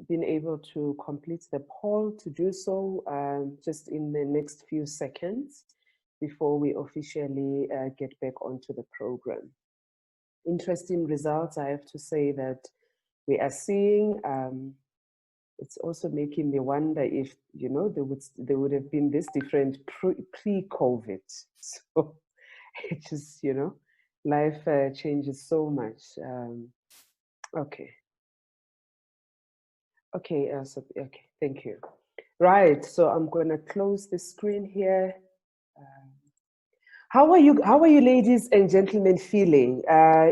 been able to complete the poll, to do so just in the next few seconds before we officially get back onto the program. Interesting results, I have to say, that we are seeing. It's also making me wonder if, you know, there would have been this different pre-COVID. So it just, you know, life changes so much. Okay. Okay, Elsa, okay, thank you. Right, so I'm going to close the screen here. How are you ladies and gentlemen feeling?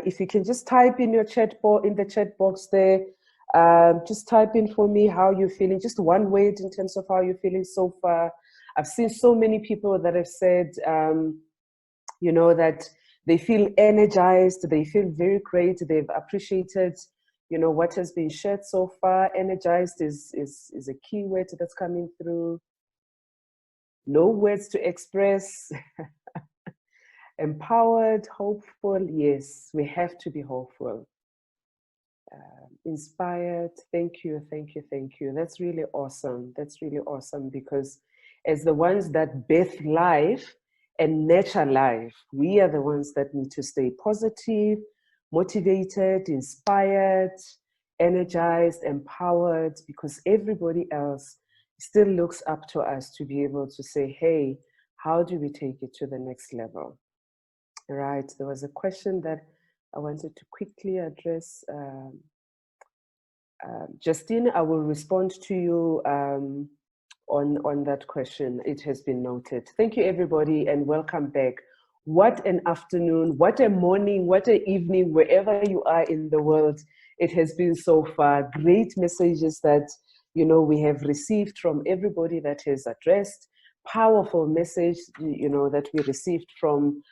If you can just type in your chat in the chat box there, just type in for me how you're feeling, just one word in terms of how you're feeling so far. I've seen so many people that have said, you know, that they feel energized, they feel very great, they've appreciated, you know, what has been shared so far. Energized is a key word that's coming through. No words to express. Empowered, hopeful, yes, we have to be hopeful. Inspired, thank you, thank you, thank you. That's really awesome. That's really awesome, because as the ones that birth life and nurture life, we are the ones that need to stay positive, motivated, inspired, energized, empowered, because everybody else still looks up to us to be able to say, hey, how do we take it to the next level? Right, there was a question that I wanted to quickly address. Justine, I will respond to you on that question. It has been noted. Thank you, everybody, and welcome back. What an afternoon, what a morning, what an evening, wherever you are in the world. It has been so far. Great messages that, you know, we have received from everybody that has addressed. Powerful message, you know, that we received from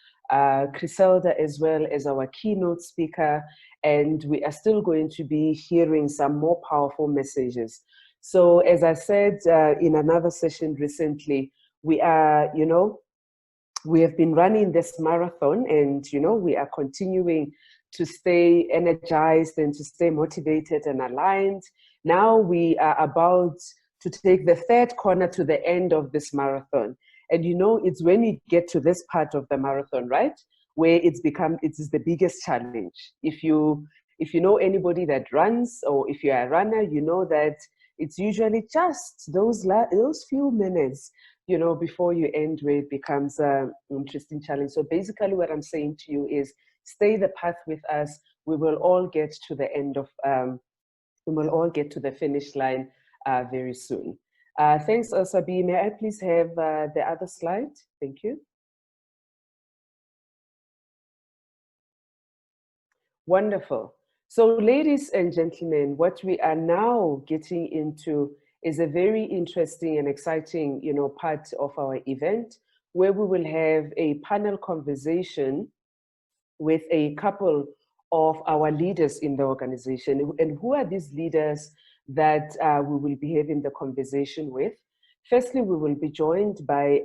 Griselda, as well as our keynote speaker, and we are still going to be hearing some more powerful messages. So as I said in another session recently, we are, you know, we have been running this marathon, and, you know, we are continuing to stay energized and to stay motivated and aligned. Now we are about to take the third corner to the end of this marathon. And, you know, it's when you get to this part of the marathon, right, where it is the biggest challenge. If you know anybody that runs, or if you're a runner, you know that it's usually just those few minutes, you know, before you end, where it becomes an interesting challenge. So basically what I'm saying to you is, stay the path with us. We will all get to the end of, we will all get to the finish line very soon. Thanks, Osabi. May I please have the other slide? Thank you. Wonderful. So ladies and gentlemen, what we are now getting into is a very interesting and exciting, you know, part of our event, where we will have a panel conversation with a couple of our leaders in the organization. And who are these leaders that we will be having the conversation with? Firstly, we will be joined by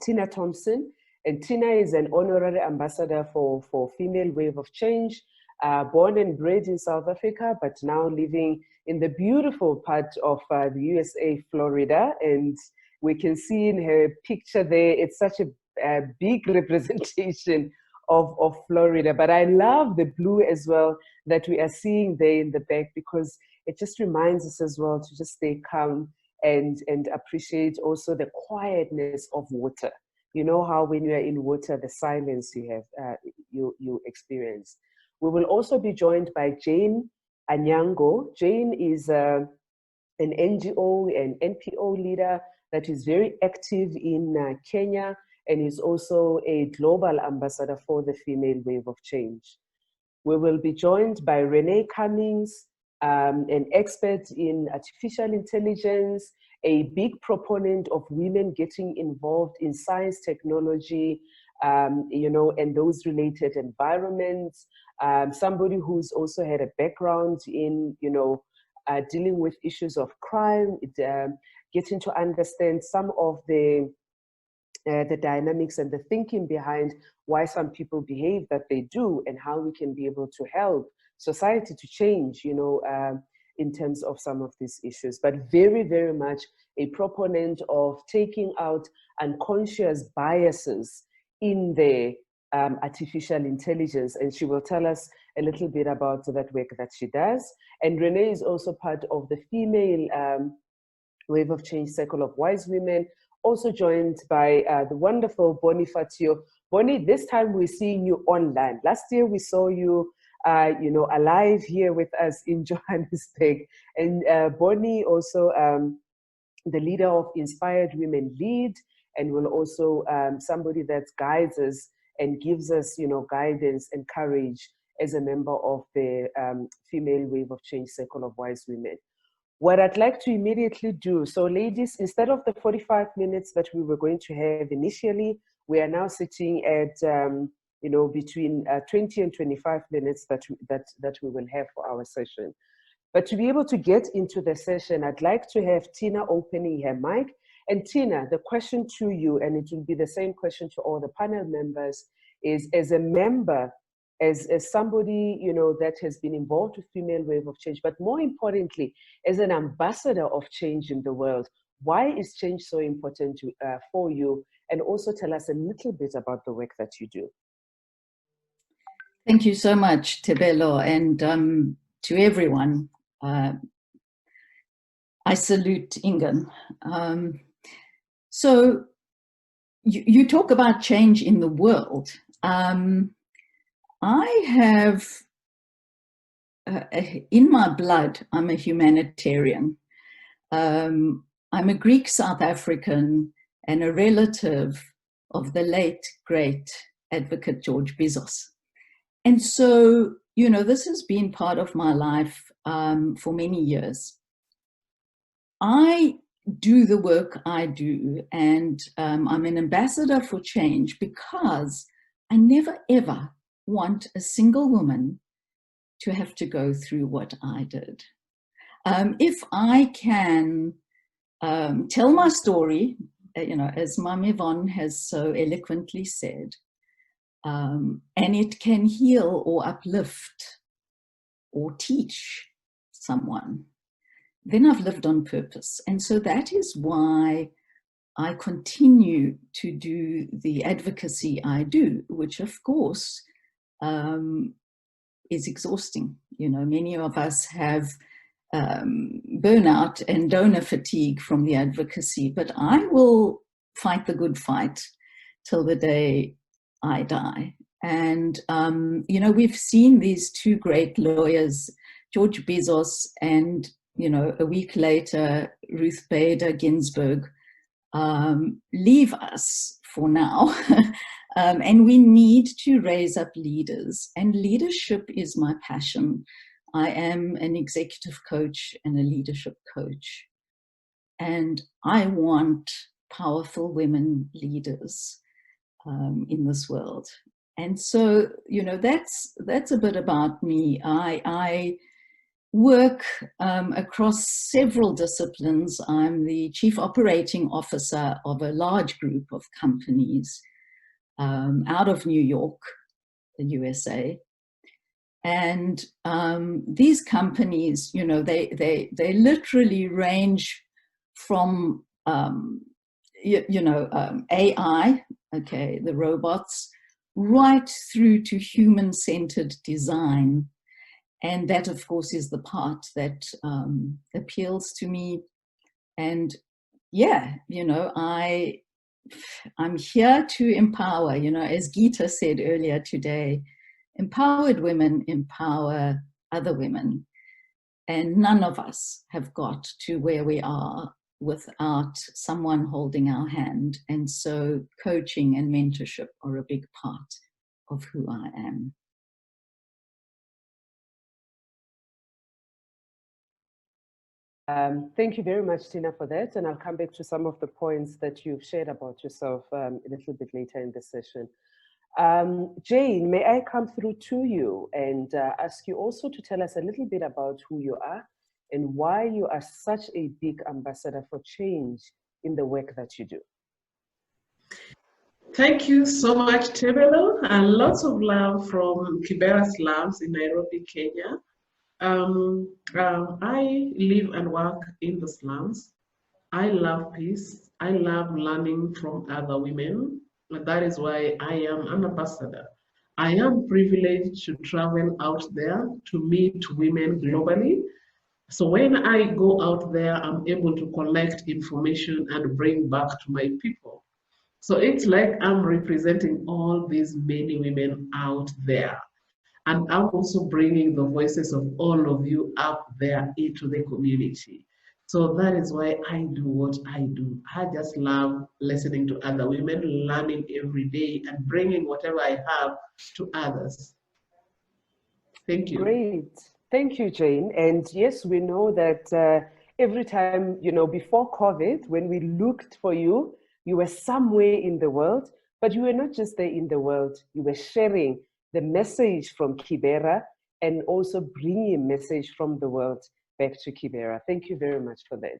Tina Thompson. And Tina is an honorary ambassador for Female Wave of Change, born and bred in South Africa, but now living in the beautiful part of the USA, Florida. And we can see in her picture there, it's such a big representation of Florida. But I love the blue as well that we are seeing there in the back, because it just reminds us as well to just stay calm and appreciate also the quietness of water. You know how when you are in water, the silence you have, you experience. We will also be joined by Jane Anyango. Jane is an NGO and NPO leader that is very active in Kenya, and is also a global ambassador for the Female Wave of Change. We will be joined by Renée Cummings, an expert in artificial intelligence, a big proponent of women getting involved in science, technology, you know, and those related environments. Somebody who's also had a background in, you know, dealing with issues of crime, getting to understand some of the dynamics and the thinking behind why some people behave that they do, and how we can be able to help society to change, you know, in terms of some of these issues, but very, very much a proponent of taking out unconscious biases in the artificial intelligence. And she will tell us a little bit about that work that she does. And Renée is also part of the female Wave of Change Circle of Wise Women, also joined by the wonderful Bonnie Fatio. Bonnie, this time we're seeing you online. Last year we saw you, alive here with us in Johannesburg. And Bonnie also the leader of Inspired Women Lead, and will also somebody that guides us and gives us, guidance and courage as a member of the Female Wave of Change Circle of Wise Women. What I'd like to immediately do, so ladies, instead of the 45 minutes that we were going to have initially, we are now sitting at, between 20 and 25 minutes that we will have for our session. But to be able to get into the session, I'd like to have Tina opening her mic. And Tina, the question to you, and it will be the same question to all the panel members, is as a member, as somebody, that has been involved with Female Wave of Change, but more importantly, as an ambassador of change in the world, why is change so important for you? And also tell us a little bit about the work that you do. Thank you so much, Tebello, and to everyone. I salute Ingen. So you talk about change in the world. I have, in my blood, I'm a humanitarian. I'm a Greek South African and a relative of the late, great advocate George Bizos. And so, this has been part of my life for many years. I do the work I do, and I'm an ambassador for change because I never, ever want a single woman to have to go through what I did. If I can tell my story, as Mom Yvonne has so eloquently said, and it can heal or uplift or teach someone, then I've lived on purpose. And so that is why I continue to do the advocacy I do, which of course is exhausting. Many of us have burnout and donor fatigue from the advocacy, but I will fight the good fight till the day I die. And, we've seen these two great lawyers, George Bizos and, a week later, Ruth Bader Ginsburg, leave us for now. And we need to raise up leaders, and leadership is my passion. I am an executive coach and a leadership coach, and I want powerful women leaders in this world. And so, that's a bit about me. I work across several disciplines. I'm the chief operating officer of a large group of companies out of New York, the USA. And these companies, they literally range from, AI, okay, the robots, right through to human-centered design. And that, of course, is the part that appeals to me. And yeah, I'm here to empower, as Geeta said earlier today, empowered women empower other women. And none of us have got to where we are without someone holding our hand. And so coaching and mentorship are a big part of who I am. Thank you very much, Tina, for that. And I'll come back to some of the points that you've shared about yourself a little bit later in the session. Jane, may I come through to you and ask you also to tell us a little bit about who you are and why you are such a big ambassador for change in the work that you do. Thank you so much, Tebello, and lots of love from Kibera's Labs in Nairobi, Kenya. I live and work in the slums. I love peace. I love learning from other women. That is why I am an ambassador. I am privileged to travel out there to meet women globally. So when I go out there, I'm able to collect information and bring back to my people. So it's like I'm representing all these many women out there. And I'm also bringing the voices of all of you up there into the community. So that is why I do what I do. I just love listening to other women, learning every day, and bringing whatever I have to others. Thank you. Great. Thank you, Jane. And yes, we know that every time, before COVID, when we looked for you, you were somewhere in the world, but you were not just there in the world, you were sharing the message from Kibera and also bringing a message from the world back to Kibera. Thank you very much for that.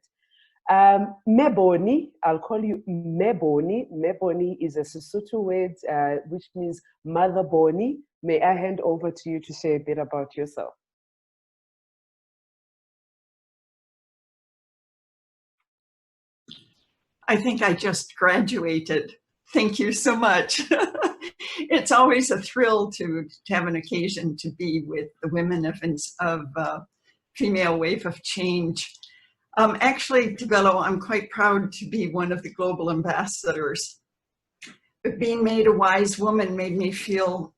Meboni, I'll call you Meboni. Meboni is a Sesotho word which means mother boni. May I hand over to you to share a bit about yourself? I think I just graduated. Thank you so much. It's always a thrill to have an occasion to be with the women of Female Wave of Change. Actually, Tebello, I'm quite proud to be one of the global ambassadors. But being made a wise woman made me feel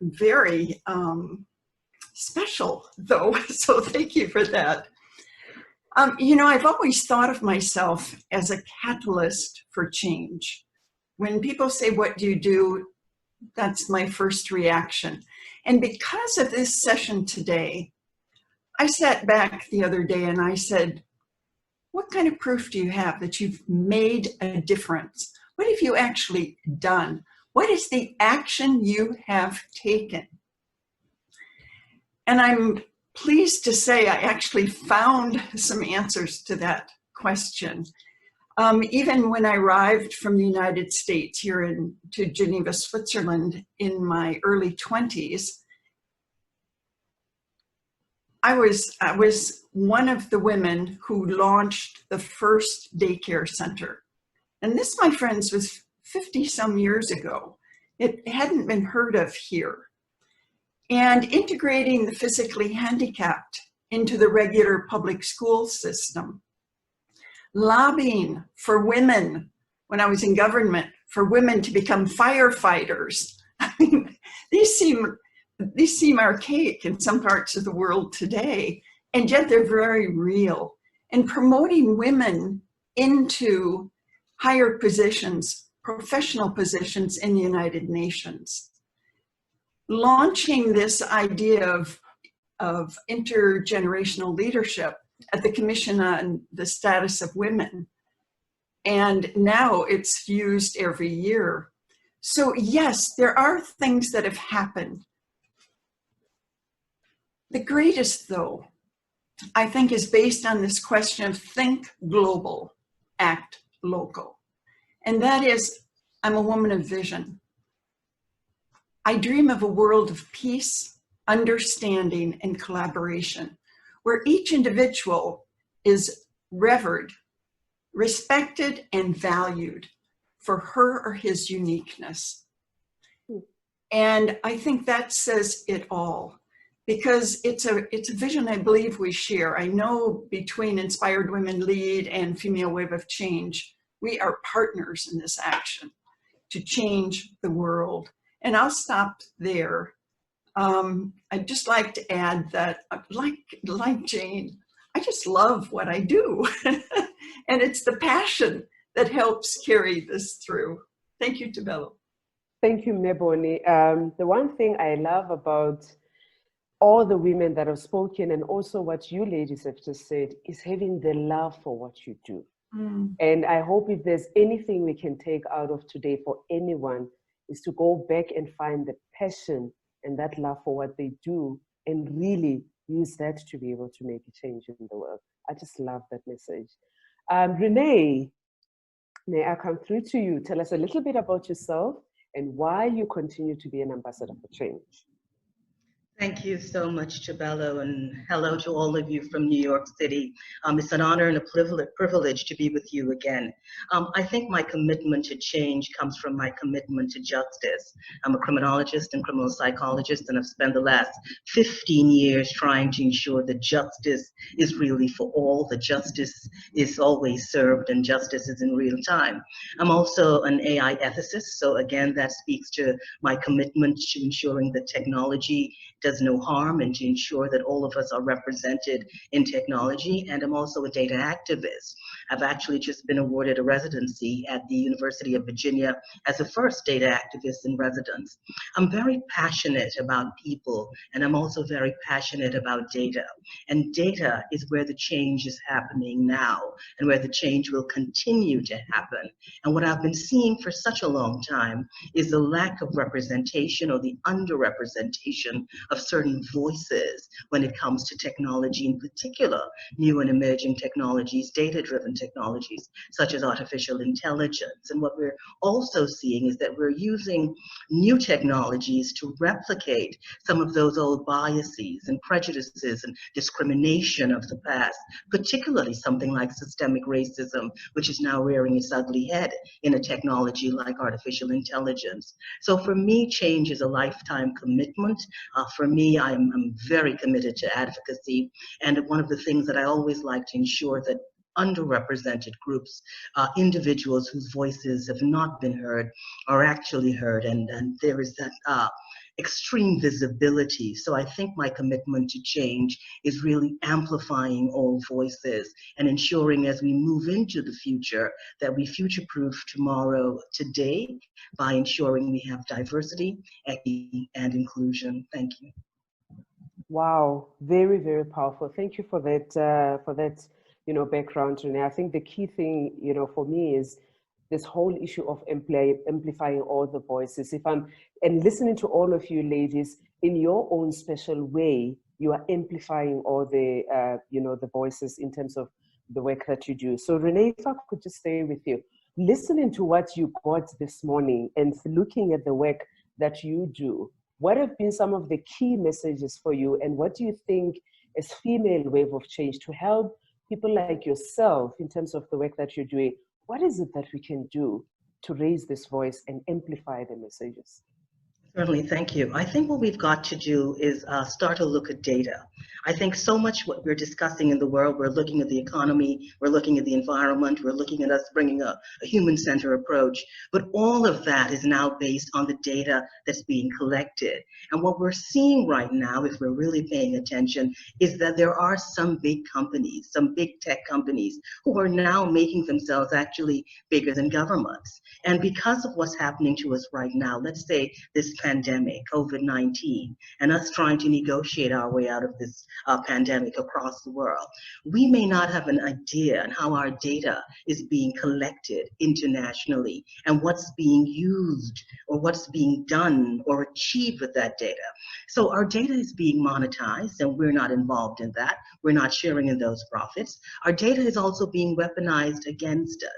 very special, though, so thank you for that. I've always thought of myself as a catalyst for change. When people say, what do you do? That's my first reaction. And because of this session today, I sat back the other day and I said, what kind of proof do you have that you've made a difference? What have you actually done? What is the action you have taken? And I'm pleased to say I actually found some answers to that question. Even when I arrived from the United States here to Geneva, Switzerland in my early 20s, I was one of the women who launched the first daycare center. And this, my friends, was 50 some years ago. It hadn't been heard of here. And integrating the physically handicapped into the regular public school system. Lobbying for women, when I was in government, for women to become firefighters. I mean, these seem archaic in some parts of the world today, and yet they're very real. And promoting women into higher positions, professional positions in the United Nations. Launching this idea of intergenerational leadership at the Commission on the Status of Women. And now it's used every year. So yes, there are things that have happened. The greatest, though, I think, is based on this question of think global, act local. And that is, I'm a woman of vision. I dream of a world of peace, understanding, and collaboration, where each individual is revered, respected, and valued for her or his uniqueness. And I think that says it all, because it's a vision I believe we share. I know between Inspired Women Lead and Female Wave of Change, we are partners in this action to change the world. And I'll stop there. I'd just like to add that, like Jane, I just love what I do. And it's the passion that helps carry this through. Thank you, Tebello. Thank you, Meboni. The one thing I love about all the women that have spoken, and also what you ladies have just said, is having the love for what you do. And I hope if there's anything we can take out of today for anyone, is to go back and find the passion and that love for what they do and really use that to be able to make a change in the world. I just love that message. Renée, may I come through to you? Tell us a little bit about yourself and why you continue to be an ambassador for change. Thank you so much, Tebello, and hello to all of you from New York City. It's an honor and a privilege to be with you again. I think my commitment to change comes from my commitment to justice. I'm a criminologist and criminal psychologist, and I've spent the last 15 years trying to ensure that justice is really for all, that justice is always served, and justice is in real time. I'm also an AI ethicist, so again, that speaks to my commitment to ensuring that technology does no harm and to ensure that all of us are represented in technology. And I'm also a data activist. I've actually just been awarded a residency at the University of Virginia as the first data activist in residence. I'm very passionate about people, and I'm also very passionate about data. And data is where the change is happening now and where the change will continue to happen. And what I've been seeing for such a long time is the lack of representation or the underrepresentation of certain voices when it comes to technology, in particular, new and emerging technologies, data-driven technologies, such as artificial intelligence. And what we're also seeing is that we're using new technologies to replicate some of those old biases and prejudices and discrimination of the past, particularly something like systemic racism, which is now rearing its ugly head in a technology like artificial intelligence. So for me, change is a lifetime commitment. For me, I'm very committed to advocacy. And one of the things that I always like to ensure that underrepresented groups, individuals whose voices have not been heard, are actually heard. And there is that extreme visibility. So I think my commitment to change is really amplifying all voices and ensuring as we move into the future that we future-proof tomorrow today by ensuring we have diversity, equity, and inclusion. Thank you. Wow, very, very powerful. Thank you for that, background, Renée. I think the key thing, for me is this whole issue of amplifying all the voices. And listening to all of you ladies, in your own special way, you are amplifying all the, the voices in terms of the work that you do. So Renée, if I could just stay with you, listening to what you got this morning and looking at the work that you do, what have been some of the key messages for you, and what do you think is female wave of change to help people like yourself in terms of the work that you're doing? What is it that we can do to raise this voice and amplify the messages? Certainly, thank you. I think what we've got to do is start to look at data. I think so much what we're discussing in the world, we're looking at the economy, we're looking at the environment, we're looking at us bringing a human-centered approach, but all of that is now based on the data that's being collected. And what we're seeing right now, if we're really paying attention, is that there are some big companies, some big tech companies, who are now making themselves actually bigger than governments. And because of what's happening to us right now, let's say this pandemic, COVID-19, and us trying to negotiate our way out of this pandemic across the world, we may not have an idea on how our data is being collected internationally and what's being used or what's being done or achieved with that data. So our data is being monetized, and we're not involved in that. We're not sharing in those profits. Our data is also being weaponized against us.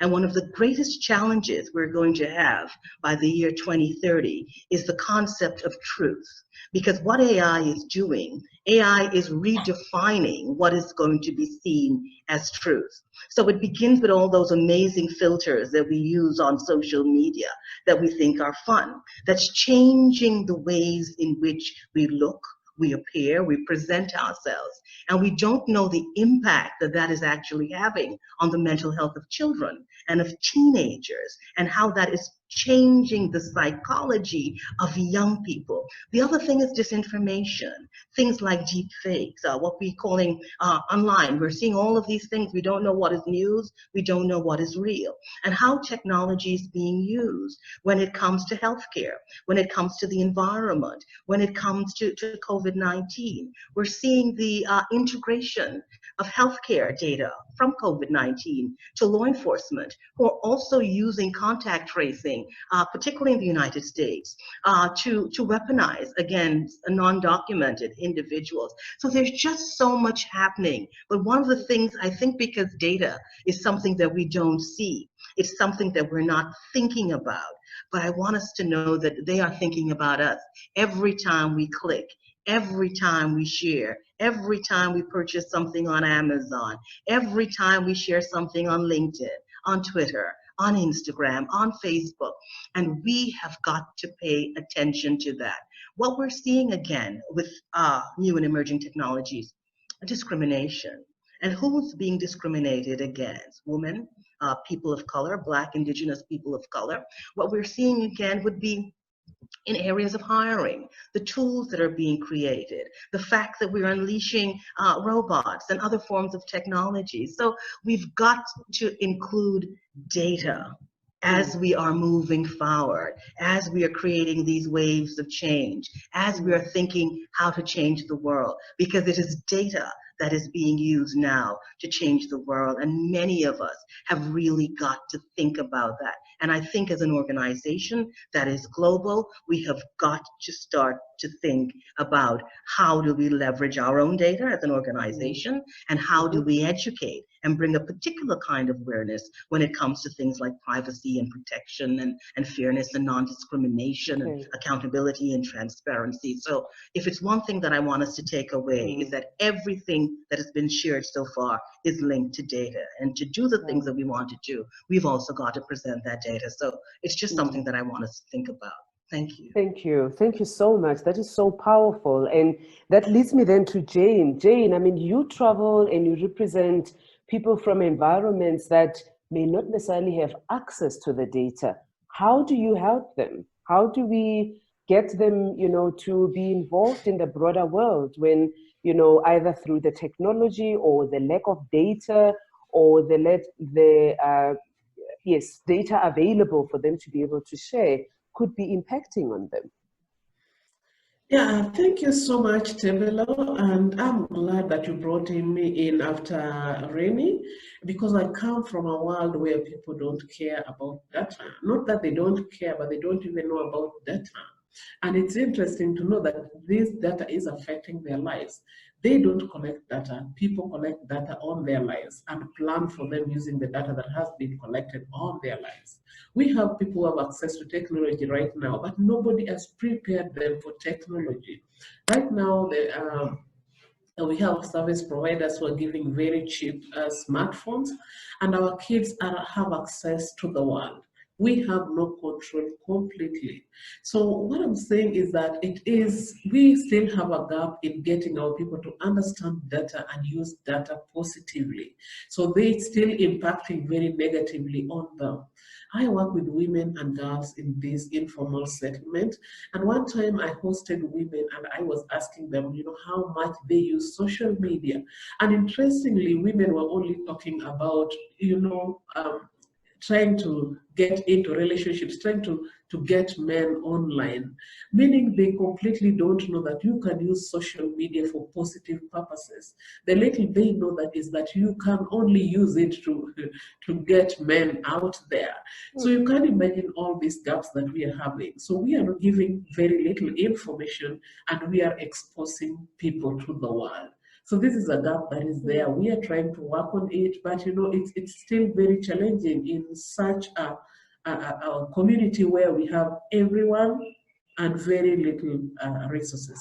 And one of the greatest challenges we're going to have by the year 2030 is the concept of truth. Because what AI is doing, AI is redefining what is going to be seen as truth. So it begins with all those amazing filters that we use on social media that we think are fun. That's changing the ways in which we look, we appear, we present ourselves, and we don't know the impact that that is actually having on the mental health of children and of teenagers, and how that is changing the psychology of young people. The other thing is disinformation, things like deep fakes, what we're calling online. We're seeing all of these things. We don't know what is news. We don't know what is real, and how technology is being used when it comes to healthcare, when it comes to the environment, when it comes to COVID-19. We're seeing the integration of healthcare data from COVID-19 to law enforcement, who are also using contact tracing, particularly in the United States, to weaponize against non-documented individuals. So there's just so much happening. But one of the things, I think, because data is something that we don't see, it's something that we're not thinking about. But I want us to know that they are thinking about us every time we click, every time we share, every time we purchase something on Amazon, every time we share something on LinkedIn, on Twitter, on Instagram, on Facebook, and we have got to pay attention to that. What we're seeing again with new and emerging technologies, discrimination. And who's being discriminated against? Women, people of color, Black, Indigenous people of color. What we're seeing again would be in areas of hiring, the tools that are being created, the fact that we're unleashing robots and other forms of technology. So we've got to include data as we are moving forward, as we are creating these waves of change, as we are thinking how to change the world, because it is data that is being used now to change the world. And many of us have really got to think about that. And I think as an organization that is global, we have got to start to think about how do we leverage our own data as an organization, and how do we educate and bring a particular kind of awareness when it comes to things like privacy and protection and fairness and non-discrimination and accountability and transparency. So if it's one thing that I want us to take away is that everything that has been shared so far is linked to data. And to do the things that we want to do, we've also got to present that data. So it's just something that I want us to think about. Thank you. Thank you. Thank you so much. That is so powerful. And that leads me then to Jane. Jane, I mean, you travel and you represent people from environments that may not necessarily have access to the data. How do you help them? How do we get them, you know, to be involved in the broader world when, you know, either through the technology or the lack of data or data available for them to be able to share could be impacting on them? Yeah, thank you so much, Tebello, and I'm glad that you brought me in after Renée, because I come from a world where people don't care about data. Not that they don't care, but they don't even know about data. And it's interesting to know that this data is affecting their lives. They don't collect data. People collect data on their lives and plan for them using the data that has been collected on their lives. We have people who have access to technology right now, but nobody has prepared them for technology. Right now, we have service providers who are giving very cheap smartphones, and our kids have access to the world. We have no control completely. So what I'm saying is that we still have a gap in getting our people to understand data and use data positively. So it's still impacting very negatively on them. I work with women and girls in this informal settlement. And one time I hosted women and I was asking them, you know, how much they use social media. And interestingly, women were only talking about, you know, trying to get into relationships, trying to get men online, meaning they completely don't know that you can use social media for positive purposes. The little they know that is that you can only use it to get men out there. So you can imagine all these gaps that we are having. So we are giving very little information and we are exposing people to the world. So this is a gap that is there. We are trying to work on it, but you know, it's still very challenging in such a community where we have everyone and very little resources.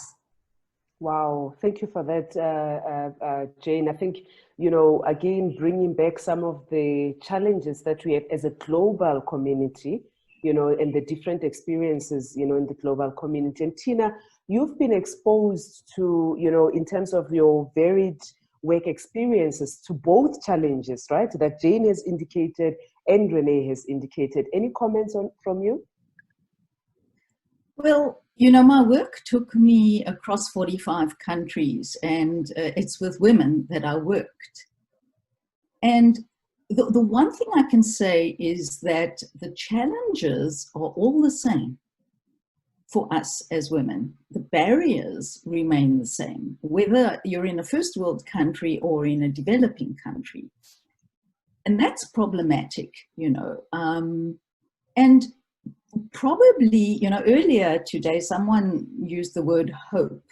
Wow, thank you for that, Jane. I think, you know, again, bringing back some of the challenges that we have as a global community, you know, and the different experiences, you know, in the global community. And Tina, you've been exposed to, you know, in terms of your varied work experiences, to both challenges, right, that Jane has indicated and Renée has indicated. Any comments from you? Well, you know, my work took me across 45 countries, and it's with women that I worked. And the one thing I can say is that the challenges are all the same for us as women. The barriers remain the same, whether you're in a first world country or in a developing country. And that's problematic, you know. And probably, you know, earlier today, someone used the word hope.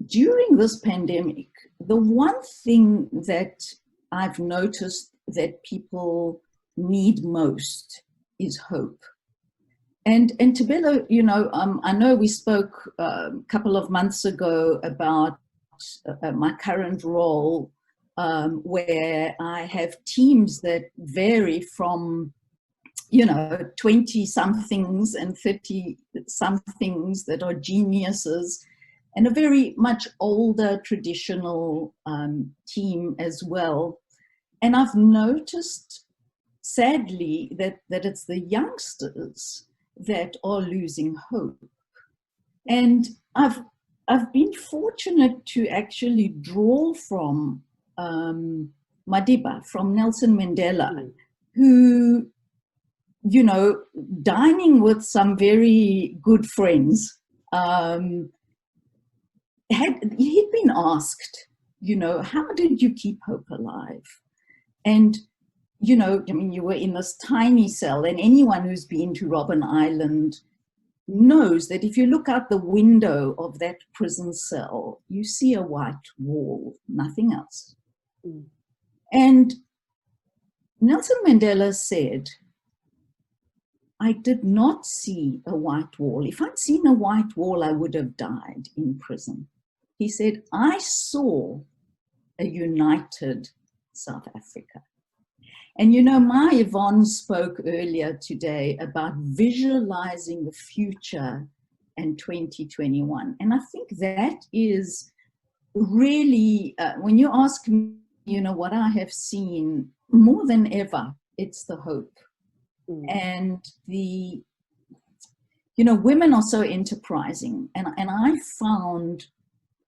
During this pandemic, the one thing that I've noticed that people need most is hope. And Tebello, you know, I know we spoke a couple of months ago about my current role, where I have teams that vary from, you know, 20-somethings and 30-somethings that are geniuses, and a very much older traditional team as well. And I've noticed, sadly, that it's the youngsters that are losing hope. And I've been fortunate to actually draw from Madiba, from Nelson Mandela, who, you know, dining with some very good friends, he'd been asked, you know, how did you keep hope alive? And, you know, I mean, you were in this tiny cell, and anyone who's been to Robben Island knows that if you look out the window of that prison cell, you see a white wall, nothing else. And Nelson Mandela said, I did not see a white wall. If I'd seen a white wall, I would have died in prison. He said, I saw a united South Africa. And you know, my Yvonne spoke earlier today about visualizing the future in 2021. And I think that is really, when you ask me, you know, what I have seen more than ever, it's the hope. And the, you know, women are so enterprising. And I found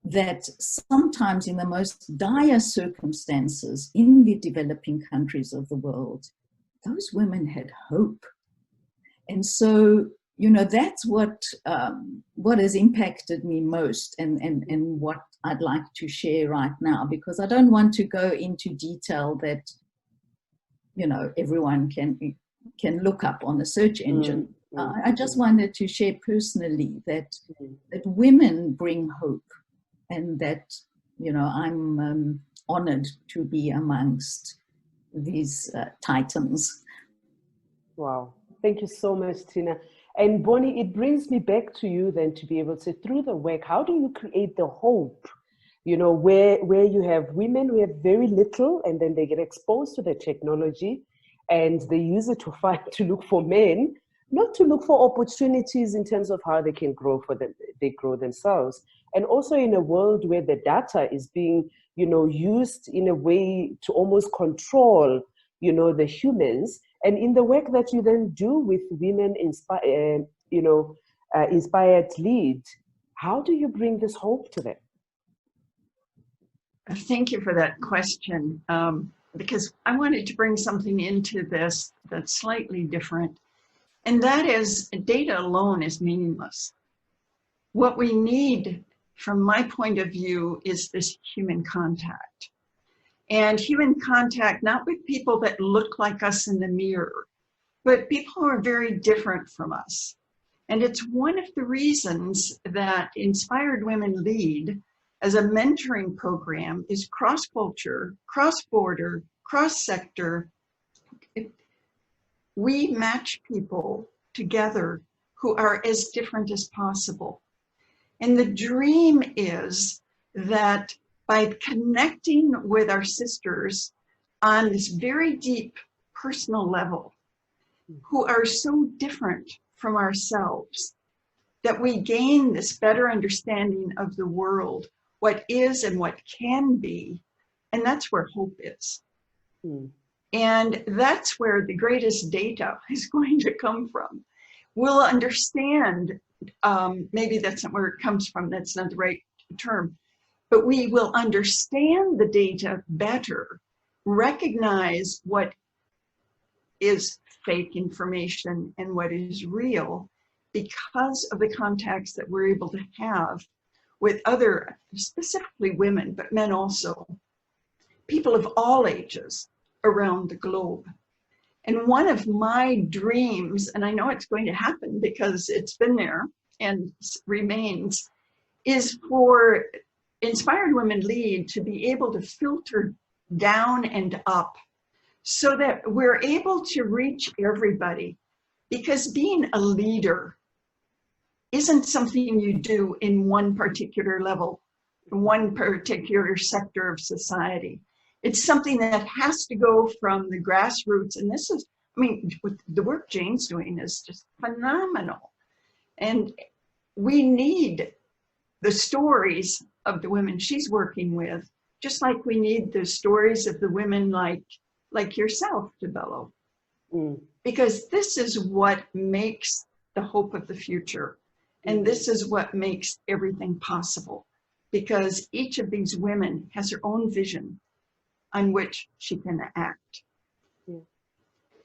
that sometimes in the most dire circumstances in the developing countries of the world, those women had hope. And so, you know, that's what has impacted me most, and what I'd like to share right now, because I don't want to go into detail that, you know, everyone can look up on a search engine. I just wanted to share personally that women bring hope. And that, you know, I'm honored to be amongst these titans. Wow. Thank you so much, Tina. And Bonnie, it brings me back to you then to be able to, through the work, how do you create the hope, you know, where you have women who have very little, and then they get exposed to the technology and they use it to fight, to look for men, not to look for opportunities in terms of how they can grow for them, they grow themselves. And also in a world where the data is being, you know, used in a way to almost control, you know, the humans. And in the work that you then do with women inspired lead, how do you bring this hope to them? Thank you for that question, because I wanted to bring something into this that's slightly different. And that is, data alone is meaningless. What we need, from my point of view, is this human contact. And human contact, not with people that look like us in the mirror, but people who are very different from us. And it's one of the reasons that Inspired Women Lead, as a mentoring program, is cross-culture, cross-border, cross-sector. We match people together who are as different as possible. And the dream is that by connecting with our sisters on this very deep personal level, who are so different from ourselves, that we gain this better understanding of the world, what is and what can be, and that's where hope is. And that's where the greatest data is going to come from. We'll understand, maybe that's not where it comes from, that's not the right term, but we will understand the data better, recognize what is fake information and what is real, because of the contacts that we're able to have with other, specifically women, but men also, people of all ages around the globe. And one of my dreams, and I know it's going to happen because it's been there and remains, is for Inspired Women Lead to be able to filter down and up so that we're able to reach everybody. because being a leader isn't something you do in one particular level, in one particular sector of society. It's something that has to go from the grassroots. And this is, I mean, the work Jane's doing is just phenomenal. And we need the stories of the women she's working with, just like we need the stories of the women like yourself, Tebello. Because this is what makes the hope of the future. And this is what makes everything possible. Because each of these women has her own vision on which she can act.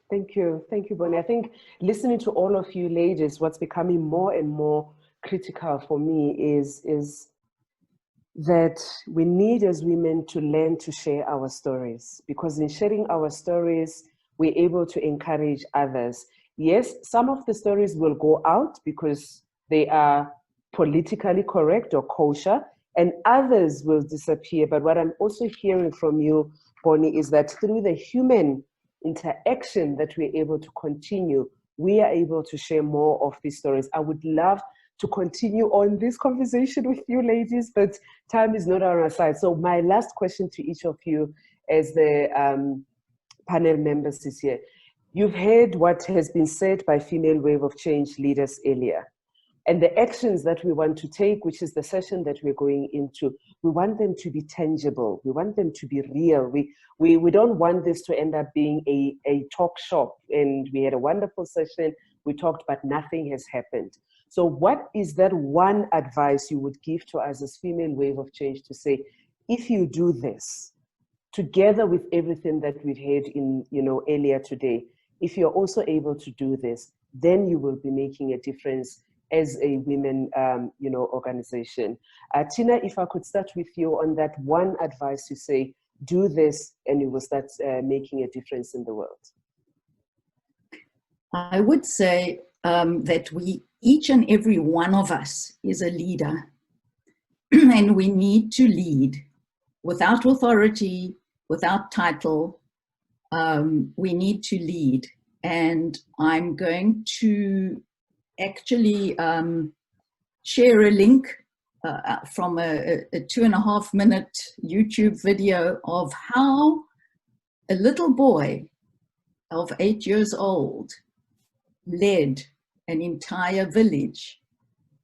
Thank you. Thank you, Bonnie. I think listening to all of you ladies, what's becoming more and more critical for me is that we need as women to learn to share our stories, because in sharing our stories, we're able to encourage others. Yes, some of the stories will go out because they are politically correct or kosher, and others will disappear. But what I'm also hearing from you, Bonnie, is that through the human interaction that we're able to continue, we are able to share more of these stories. I would love to continue on this conversation with you ladies, but time is not on our side. So my last question to each of you as the panel members is here. You've heard what has been said by Female Wave of Change leaders earlier. And the actions that we want to take, which is the session that we're going into, we want them to be tangible. We want them to be real. We don't want this to end up being a talk shop. And we had a wonderful session. We talked, but nothing has happened. So what is that one advice you would give to us as Female Wave of Change to say, if you do this, together with everything that we've heard in, earlier today, if you're also able to do this, then you will be making a difference as a women, organization. Tina, if I could start with you on that one advice you say, do this and you will start making a difference in the world. I would say that each and every one of us is a leader and we need to lead without authority, without title. We need to lead. And I'm going to actually share a link from a 2.5 minute YouTube video of how a little boy of 8 years old led an entire village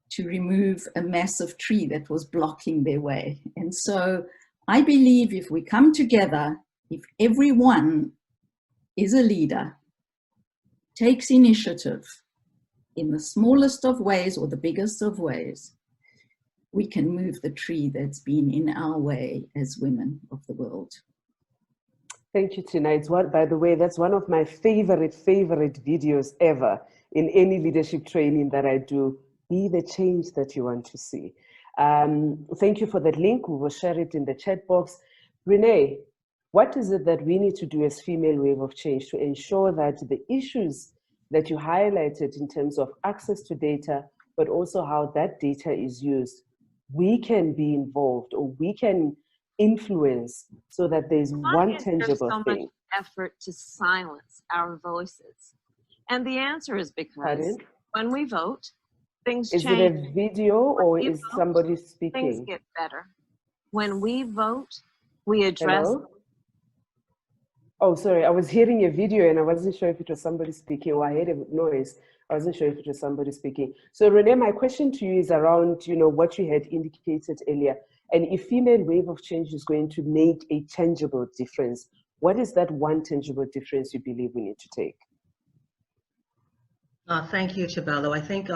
to remove a massive tree that was blocking their way. And so I believe if we come together, if everyone is a leader, takes initiative in the smallest of ways or the biggest of ways, we can move the tree that's been in our way as women of the world. Thank you, Tina. By the way, that's one of my favorite videos ever in any leadership training that I do. Be the change that you want to see. Thank you for that link. We will share it in the chat box. Renée, what is it that we need to do as Female Wave of Change to ensure that the issues that you highlighted in terms of access to data, but also how that data is used, we can be involved or we can influence so that there's one tangible so thing? Much effort to silence our voices. And the answer is because when we vote, things change. Is it a video or is somebody speaking? Things get better. When we vote, we address. Hello? Oh, sorry, I was hearing a video and I wasn't sure if it was somebody speaking, or I heard a noise. I wasn't sure if it was somebody speaking. So Renée, my question to you is around, what you had indicated earlier. And if Female Wave of Change is going to make a tangible difference, what is that one tangible difference you believe we need to take? Thank you, Tebello. I think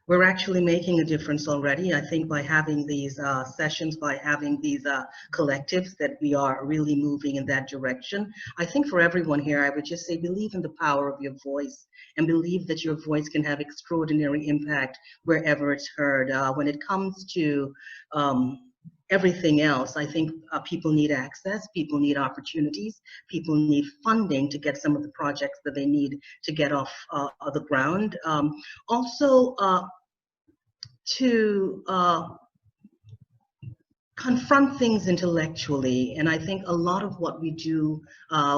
we're actually making a difference already. I think by having these sessions, by having these collectives, that we are really moving in that direction. I think for everyone here, I would just say, believe in the power of your voice and believe that your voice can have extraordinary impact wherever it's heard. When it comes to everything else, I think people need access, people need opportunities, people need funding to get some of the projects that they need to get off the ground. Also, to confront things intellectually. And I think a lot of what we do,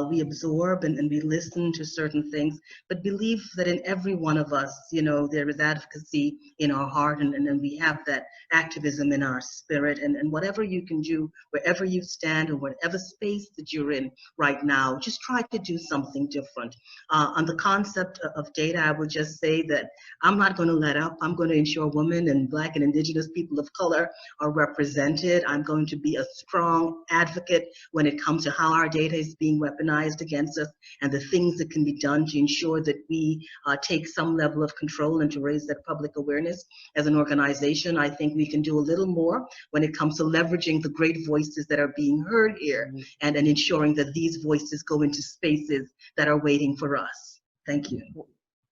we absorb and we listen to certain things, but believe that in every one of us, you know, there is advocacy in our heart, and then we have that activism in our spirit. And whatever you can do, wherever you stand or whatever space that you're in right now, just try to do something different. On the concept of data, I would just say that I'm not going to let up. I'm going to ensure women and Black and Indigenous people of color are represented. I'm going to be a strong advocate when it comes to how our data is being weaponized against us and the things that can be done to ensure that we take some level of control and to raise that public awareness. As an organization, I think we can do a little more when it comes to leveraging the great voices that are being heard here, and ensuring that these voices go into spaces that are waiting for us. Thank you.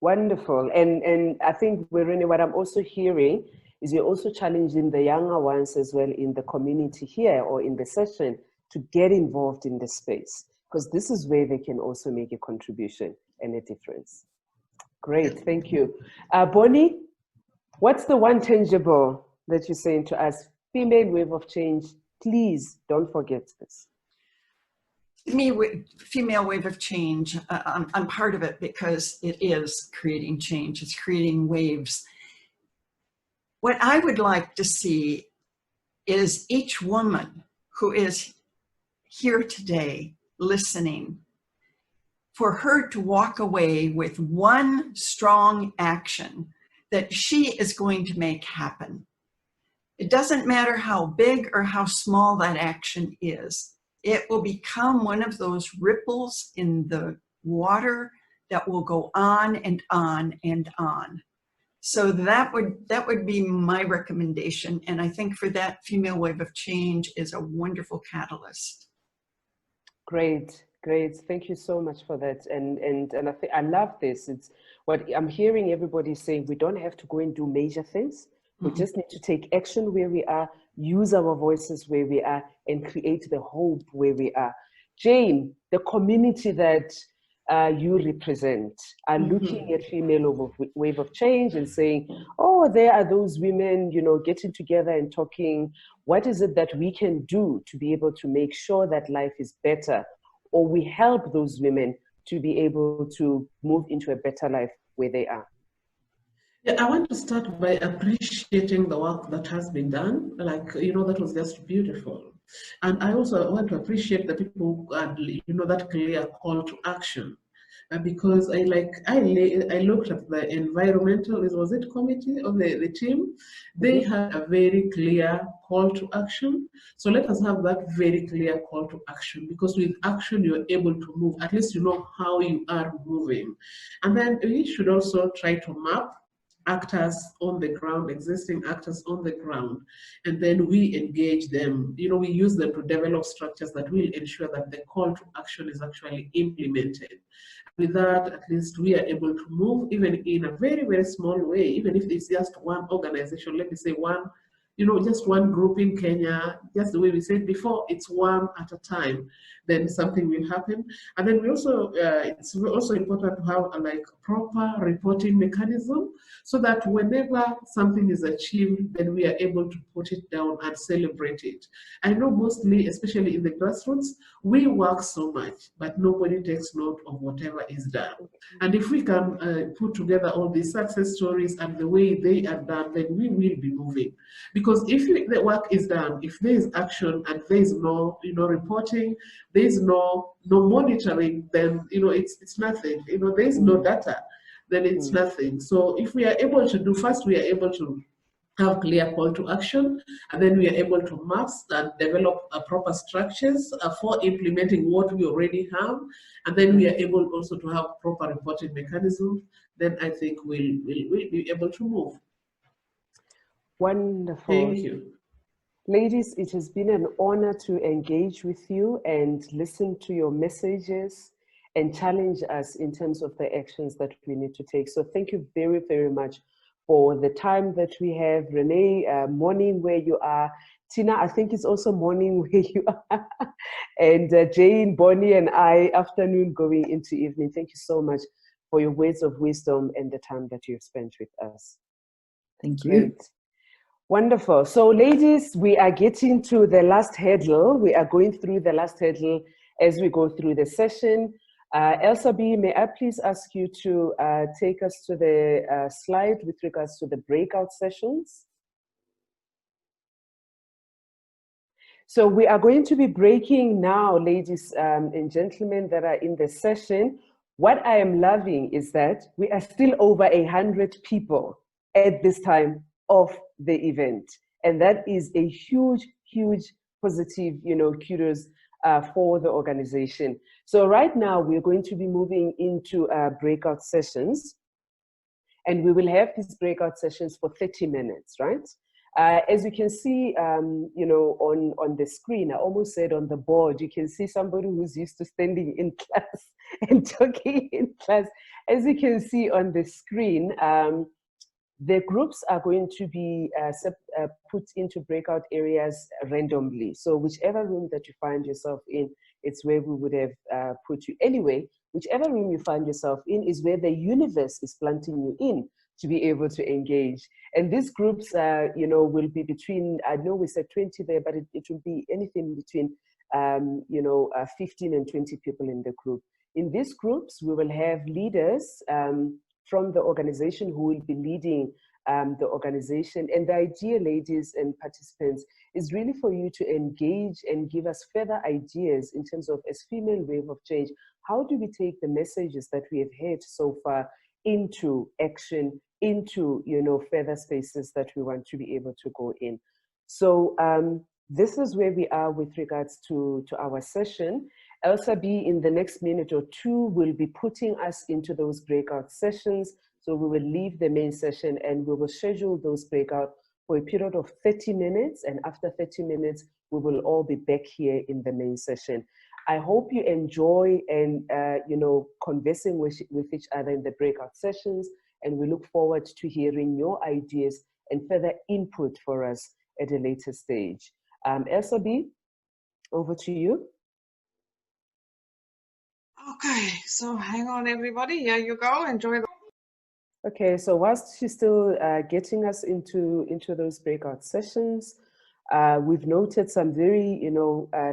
Wonderful. And I think, Renée, what I'm also hearing is you're also challenging the younger ones as well in the community here or in the session to get involved in the space, because this is where they can also make a contribution and a difference. Great, thank you. Bonnie, what's the one tangible that you're saying to us? Female wave of change, please don't forget this. To me, female wave of change, I'm part of it because it is creating change. It's creating waves. What I would like to see is each woman who is here today listening, for her to walk away with one strong action that she is going to make happen. It doesn't matter how big or how small that action is. It will become one of those ripples in the water that will go on and on and on. So that would be my recommendation. And I think for that, female wave of change is a wonderful catalyst. Great, great. Thank you so much for that. And I love this. It's what I'm hearing everybody saying. We don't have to go and do major things. We just need to take action where we are, use our voices where we are, and create the hope where we are. Jane, the community that you represent are looking at female wave of change and saying, oh, there are those women, you know, getting together and talking. What is it that we can do to be able to make sure that life is better, or we help those women to be able to move into a better life where they are? Yeah, I want to start by appreciating the work that has been done. Like, you know, that was just beautiful. And I also want to appreciate the people who had, you know, that clear call to action. Because I looked at the environmental, was it committee or the team? They had a very clear call to action. So let us have that very clear call to action, because with action you're able to move. At least you know how you are moving. And then we should also try to map actors on the ground, existing actors on the ground, and then we engage them. You know, we use them to develop structures that will ensure that the call to action is actually implemented. With that, at least we are able to move, even in a very, very small way, even if it's just one organization, let me say one, you know, just one group in Kenya, just the way we said before, it's one at a time, then something will happen. And then we also, it's also important to have a proper reporting mechanism, so that whenever something is achieved, then we are able to put it down and celebrate it. I know mostly, especially in the grassroots, we work so much, but nobody takes note of whatever is done. And if we can put together all these success stories and the way they are done, then we will be moving. Because if the work is done, if there is action and there is no, you know, reporting, there is no monitoring, then, you know, it's nothing. You know, there is no data, then it's nothing. So if we are able to do, first we are able to have clear call to action, and then we are able to map and develop proper structures for implementing what we already have, and then we are able also to have proper reporting mechanisms, then I think we'll be able to move. Wonderful. Thank you. Ladies, it has been an honor to engage with you and listen to your messages and challenge us in terms of the actions that we need to take. So thank you very, very much for the time that we have. Renée, morning where you are. Tina, I think it's also morning where you are. And Jane, Bonnie, and I, afternoon going into evening. Thank you so much for your words of wisdom and the time that you've spent with us. Thank you. Great. Wonderful. So ladies, we are getting to the last hurdle. We are going through the last hurdle as we go through the session. Elsa B, may I please ask you to take us to the slide with regards to the breakout sessions? So we are going to be breaking now, ladies and gentlemen that are in the session. What I am loving is that we are still over 100 people at this time of the event. And that is a huge, huge positive, kudos for the organization. So right now we're going to be moving into breakout sessions, and we will have these breakout sessions for 30 minutes, right? As you can see, on the screen, I almost said on the board, you can see somebody who's used to standing in class and talking in class. As you can see on the screen, the groups are going to be put into breakout areas randomly. So whichever room that you find yourself in, it's where we would have put you. Anyway, whichever room you find yourself in is where the universe is planting you in to be able to engage. And these groups, will be between, I know we said 20 there, but it will be anything between, 15 and 20 people in the group. In these groups, we will have leaders from the organization who will be leading the organization. And the idea, ladies and participants, is really for you to engage and give us further ideas in terms of, as female wave of change, how do we take the messages that we have heard so far into action, into further spaces that we want to be able to go in. So this is where we are with regards to our session. Elsa B, in the next minute or two, will be putting us into those breakout sessions. So we will leave the main session and we will schedule those breakout for a period of 30 minutes. And after 30 minutes, we will all be back here in the main session. I hope you enjoy and, conversing with each other in the breakout sessions. And we look forward to hearing your ideas and further input for us at a later stage. Elsa B, over to you. Okay, so hang on, everybody. Here you go. Enjoy the. Okay, so whilst she's still getting us into those breakout sessions, we've noted some very,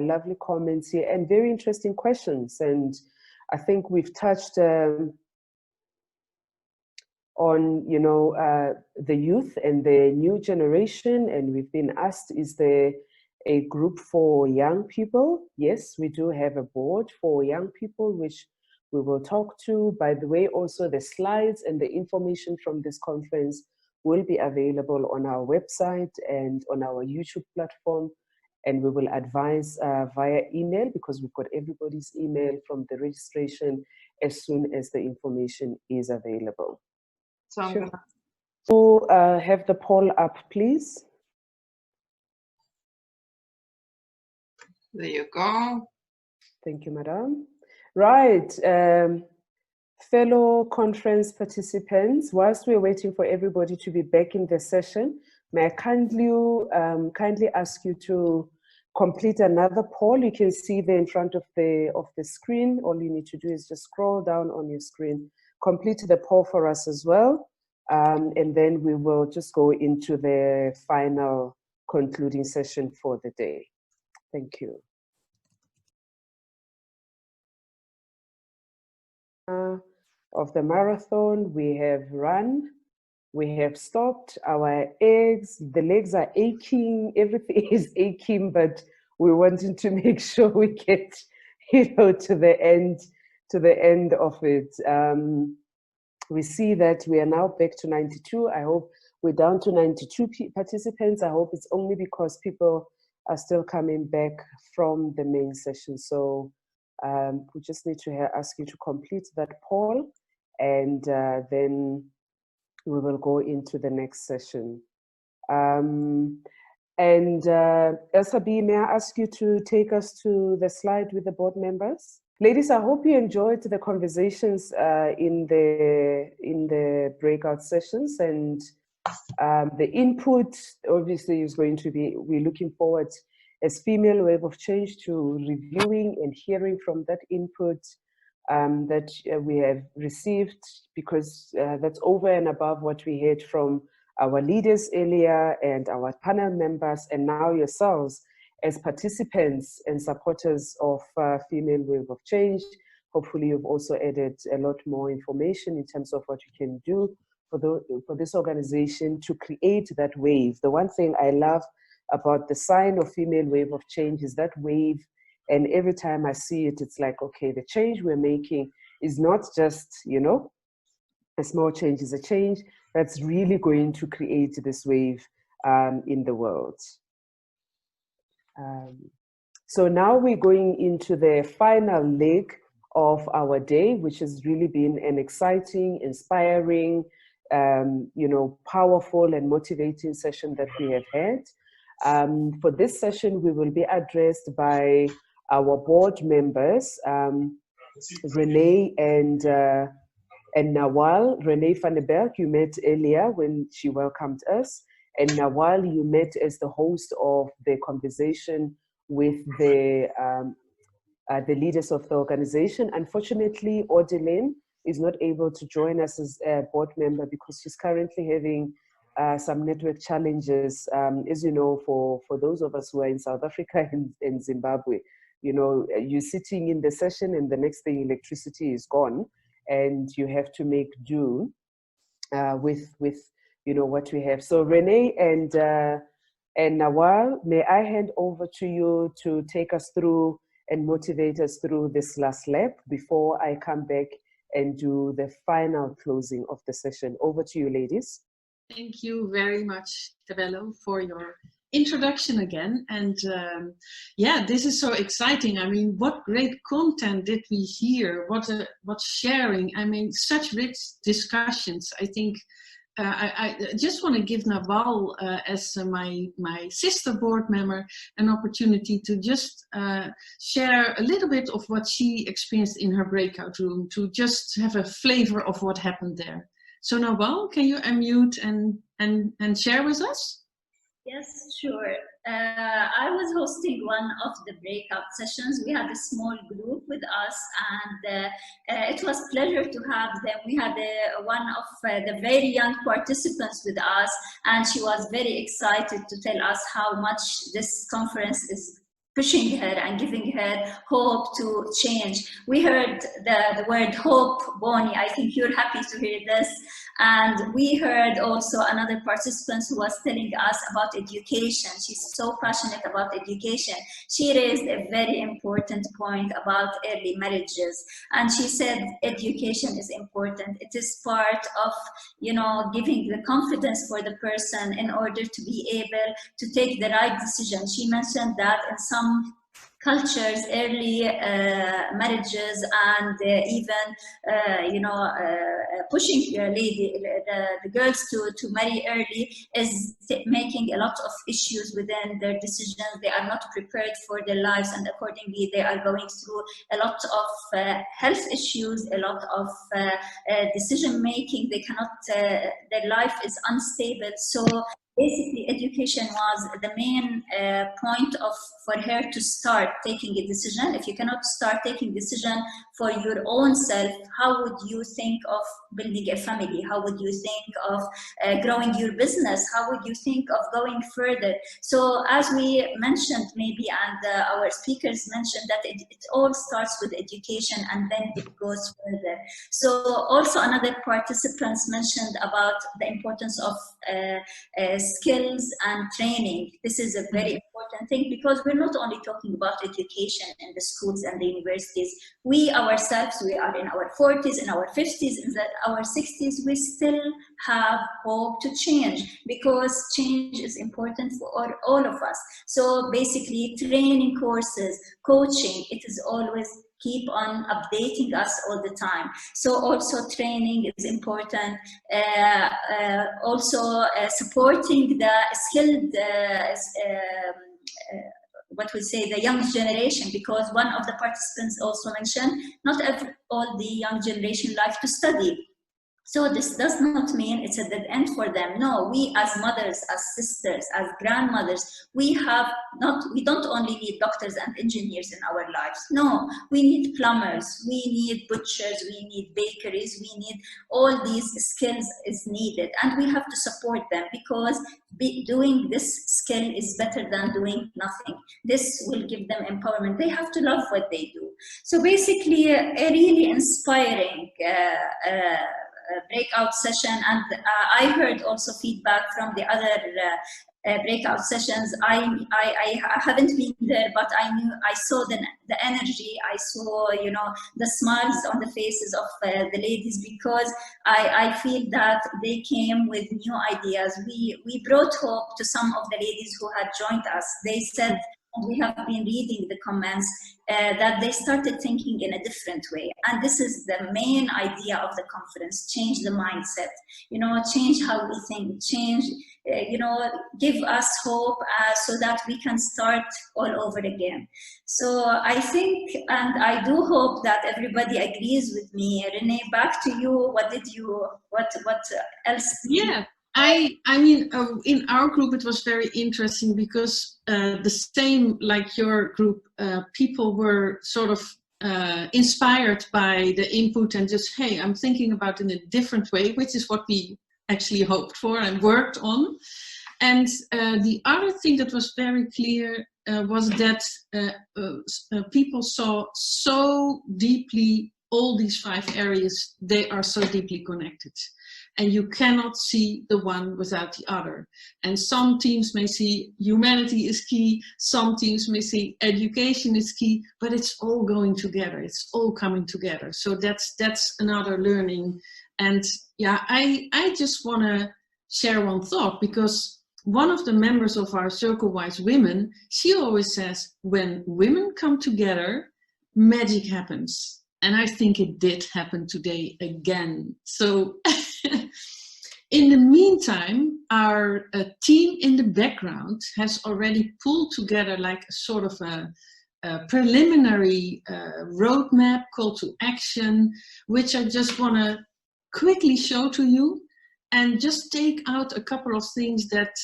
lovely comments here and very interesting questions. And I think we've touched on, the youth and the new generation. And we've been asked, is there a group for young people? Yes, we do have a board for young people, which we will talk to. By the way, also the slides and the information from this conference will be available on our website and on our YouTube platform. And we will advise via email, because we've got everybody's email from the registration as soon as the information is available. So I'm Sure. gonna. So have the poll up, please. There you go. Thank you, madam. Right, fellow conference participants, whilst we're waiting for everybody to be back in the session, may I kindly ask you to complete another poll. You can see there in front of the screen. All you need to do is just scroll down on your screen, complete the poll for us as well, and then we will just go into the final concluding session for the day. Thank you. Of the marathon, we have run, we have stopped, our the legs are aching, everything is aching, but we're wanting to make sure we get, to the end of it. We see that we are now back to 92. I hope we're down to 92 participants. I hope it's only because people are still coming back from the main session. So we just need to ask you to complete that poll, and then we will go into the next session. Elsa B, may I ask you to take us to the slide with the board members? Ladies, I hope you enjoyed the conversations in the breakout sessions, and the input obviously is going to be, we're looking forward as Female Wave of Change to reviewing and hearing from that input that we have received, because that's over and above what we heard from our leaders earlier and our panel members, and now yourselves as participants and supporters of Female Wave of Change. Hopefully you've also added a lot more information in terms of what you can do for this organization to create that wave. The one thing I love about the sign of Female Wave of Change is that wave, and every time I see it, it's like, okay, the change we're making is not just, you know, a small change, is a change that's really going to create this wave in the world. So now we're going into the final leg of our day, which has really been an exciting, inspiring, you know, powerful and motivating session that we have had. For this session, we will be addressed by our board members, Renée and Nawal. Renée van den Berg, you met earlier when she welcomed us, and Nawal, you met as the host of the conversation with the leaders of the organization. Unfortunately, Odilene is not able to join us as a board member because she's currently having some network challenges. As you know, for those of us who are in South Africa and Zimbabwe, you know, you're sitting in the session and the next thing electricity is gone, and you have to make do with you know what we have. So Renée and Nawal, may I hand over to you to take us through and motivate us through this last lap before I come back and do the final closing of the session. Over to you, ladies. Thank you very much, Tebello, for your introduction again. And yeah, this is so exciting. I mean, what great content did we hear? What sharing? I mean, such rich discussions. I think I just want to give Nawal, as my sister board member, an opportunity to just share a little bit of what she experienced in her breakout room, to just have a flavor of what happened there. So Nawal, can you unmute and share with us? Yes, sure. I was hosting one of the breakout sessions. We had a small group with us, and it was a pleasure to have them. We had one of the very young participants with us, and she was very excited to tell us how much this conference is pushing her and giving her hope to change. We heard the word hope, Bonnie. I think you're happy to hear this. And we heard also another participant who was telling us about education. She's so passionate about education. She raised a very important point about early marriages. And she said education is important. It is part of, you know, giving the confidence for the person in order to be able to take the right decision. She mentioned that in some cultures, early marriages and even, you know, pushing the girls to marry early is making a lot of issues within their decisions. They are not prepared for their lives, and accordingly, they are going through a lot of health issues, a lot of decision making. They cannot, their life is unstable. So basically, education was the main point for her to start taking a decision. If you cannot start taking decision for your own self, how would you think of building a family? How would you think of growing your business? How would you think of going further? So as we mentioned maybe, and our speakers mentioned, that it all starts with education and then it goes further. So also another participants mentioned about the importance of skills and training. This is a very important thing, because we're not only talking about education in the schools and the universities. We ourselves, we are in our 40s, in our 50s, in our 60s, we still have hope to change, because change is important for all of us. So basically, training courses, coaching, it is always keep on updating us all the time. So also training is important. Also supporting the skilled, what we say, the young generation, because one of the participants also mentioned, not all the young generation like to study. So this does not mean it's a dead end for them. No, we as mothers, as sisters, as grandmothers, we don't only need doctors and engineers in our lives. No, we need plumbers, we need butchers, we need bakeries, we need all these skills is needed, and we have to support them, because doing this skill is better than doing nothing. This will give them empowerment. They have to love what they do. So basically, a really inspiring breakout session, and I heard also feedback from the other breakout sessions. I haven't been there, but I saw the energy. I saw, you know, the smiles on the faces of the ladies, because I feel that they came with new ideas. We brought hope to some of the ladies who had joined us. They said, we have been reading the comments, that they started thinking in a different way. And this is the main idea of the conference: change the mindset, you know, change how we think, change, you know, give us hope so that we can start all over again. So I think, and I do hope that everybody agrees with me. Renée, back to you. What else? Yeah. I mean, in our group, it was very interesting, because the same like your group, people were sort of inspired by the input and just, hey, I'm thinking about it in a different way, which is what we actually hoped for and worked on. And the other thing that was very clear was that people saw so deeply all these 5 areas, they are so deeply connected. And you cannot see the one without the other. And some teams may see humanity is key, some teams may see education is key, but it's all going together, it's all coming together. So that's another learning. And yeah, I just want to share one thought, because one of the members of our Circle-Wise Women, she always says, when women come together, magic happens. And I think it did happen today again. So in the meantime, our team in the background has already pulled together like a sort of a preliminary roadmap, call to action, which I just want to quickly show to you, and just take out a couple of things that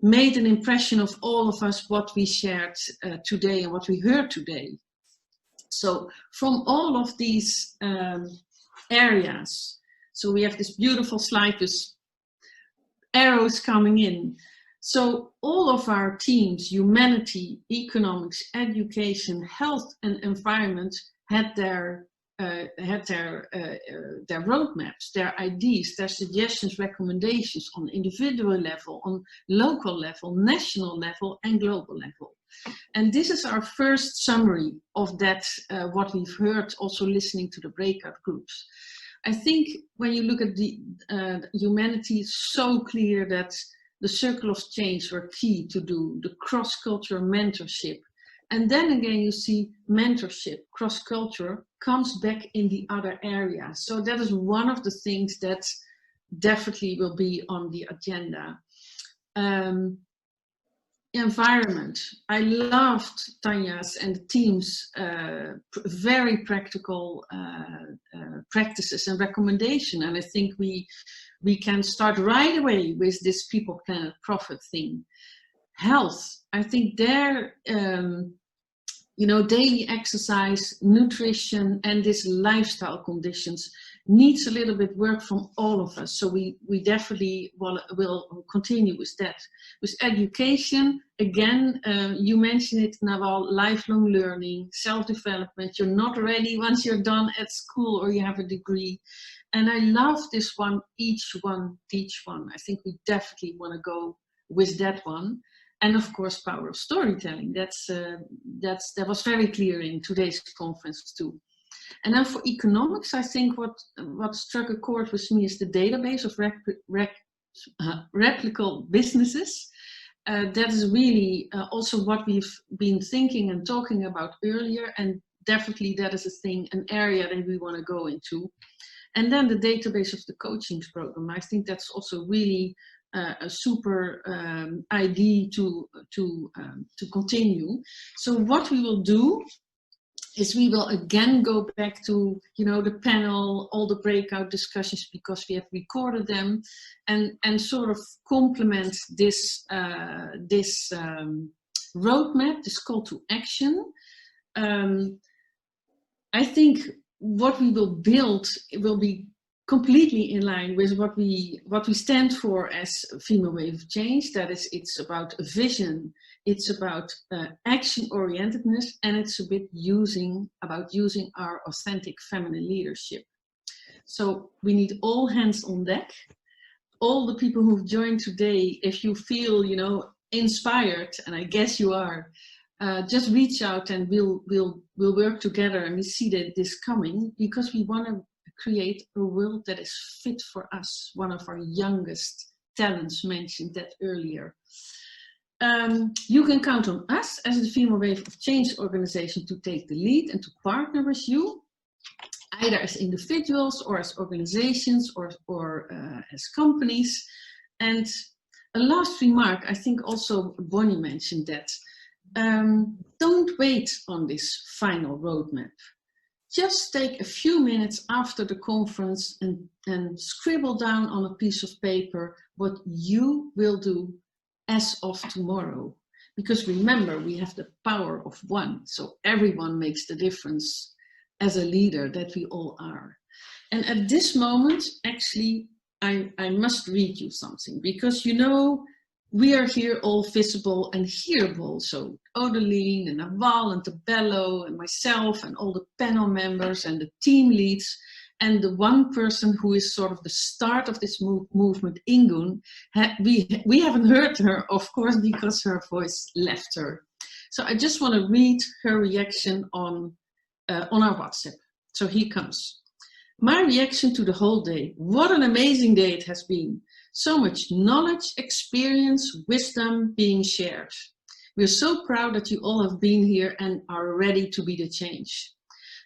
made an impression of all of us, what we shared today and what we heard today. So from all of these areas, so we have this beautiful slide with arrows coming in. So all of our teams, humanity, economics, education, health and environment, had their roadmaps, their ideas, their suggestions, recommendations on individual level, on local level, national level and global level. And this is our first summary of that, what we've heard also listening to the breakout groups. I think when you look at the humanity, it's so clear that the circle of change were key to do, the cross-cultural mentorship. And then again, you see mentorship, cross-culture comes back in the other areas. So that is one of the things that definitely will be on the agenda. Environment. I loved Tanya's and the team's very practical practices and recommendation. And I think we can start right away with this people, planet, profit thing. Health. I think their daily exercise, nutrition, and this lifestyle conditions needs a little bit work from all of us. So we definitely will continue with that. With education, again, you mentioned it, Nawal, lifelong learning, self-development. You're not ready once you're done at school or you have a degree. And I love this one, each one, teach one. I think we definitely want to go with that one. And of course, power of storytelling. That was very clear in today's conference too. And then for economics, I think what struck a chord with me is the database of replicable businesses. That is really also what we've been thinking and talking about earlier, and definitely that is a thing, an area that we want to go into. And then the database of the coaching program. I think that's also really a super idea to continue. So what we will do is we will again go back to, you know, the panel, all the breakout discussions, because we have recorded them, and sort of complement this roadmap, this call to action. I think what we will build will be completely in line with what we stand for as Female Wave of Change. That is, it's about a vision, it's about action-orientedness, and it's a bit about using our authentic feminine leadership. So we need all hands on deck. All the people who've joined today, if you feel, you know, inspired, and I guess you are, just reach out and we'll work together, and we see that this coming, because we want to create a world that is fit for us. One of our youngest talents mentioned that earlier. You can count on us as the Female Wave of Change organization to take the lead and to partner with you, either as individuals or as organizations or as companies. And a last remark, I think also Bonnie mentioned that. Don't wait on this final roadmap. Just take a few minutes after the conference and scribble down on a piece of paper what you will do as of tomorrow. Because remember, we have the power of one, so everyone makes the difference as a leader that we all are. And at this moment, actually, I must read you something, because you know, we are here all visible and hearable. So Odeline and Nawal and Tebello and myself and all the panel members and the team leads, and the one person who is sort of the start of this movement, Ingun, we haven't heard her, of course, because her voice left her. So I just want to read her reaction on our WhatsApp. So here comes. My reaction to the whole day. What an amazing day it has been. So much knowledge, experience, wisdom being shared. We're so proud that you all have been here and are ready to be the change.